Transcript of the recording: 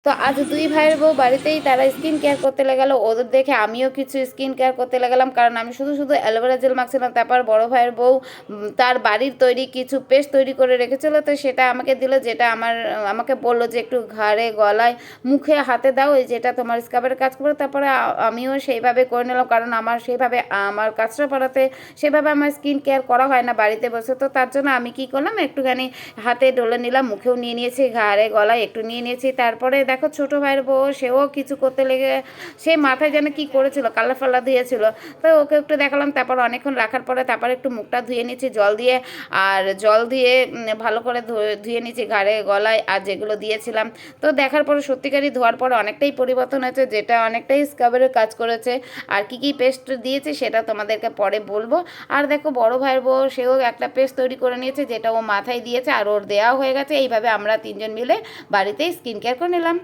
তো আজ ২ ভাইয়ের বউ বাড়িতেই তারা স্কিন কেয়ার করতে লেগালো। ওদের দেখে আমিও কিছু স্কিন কেয়ার করতে লেগালাম। কারণ আমি শুধু অ্যালোভেরা জেল মাখছিলাম। তারপর বড় ভাইয়ের বউ তার বাড়ির তৈরি কিছু পেস্ট তৈরি করে রেখেছিল। তো সেটা আমাকে দিল, যেটা আমাকে বলল যে, "একটু ঘাড়ে, গলায়, মুখে, হাতে দাও। এই যেটা তোমার স্কাবের কাজ করবে।" তারপরে আমিও সেইভাবে করে নিলাম। কারণ আমার সেইভাবে আমার কাঁচরাপাড়াতে সেভাবে আমার স্কিন কেয়ার করা হয় না বাড়িতে বসে। তো তার জন্য আমি কি করলাম, একটুখানি হাতে ডলে নিলাম, মুখেও নিয়ে নিয়েছি, ঘাড়ে, গলায় একটু নিয়ে নিয়েছি। তারপরে দেখো ছোটো ভাইয়ের বউ, সেও কিছু করতে লেগে সে মাথায় যেন কি করেছিল, কালার ফালার দিয়েছিল। তো ওকে একটু দেখালাম। তারপর অনেকক্ষণ রাখার পরে তারপর একটু মুখটা ধুয়ে নিচ্ছি জল দিয়ে। আর জল দিয়ে ভালো করে ধুয়ে নিচ্ছি ঘাড়ে, গলায় আর যেগুলো দিয়েছিলাম। তো দেখার পরে সত্যিকারই ধোয়ার পরে অনেকটাই পরিবর্তন হয়েছে, যেটা অনেকটাই স্কাবের কাজ করেছে। আর কি কি পেস্ট দিয়েছি সেটা তোমাদেরকে পরে বলবো। আর দেখো বড় ভাইয়ের বউ, সেও একটা পেস্ট তৈরি করে নিয়েছে, যেটা ও মাথায় দিয়েছে আর ওর দেওয়া হয়ে গেছে। এইভাবে আমরা তিনজন মিলে বাড়িতেই স্কিন কেয়ার করে নিলাম।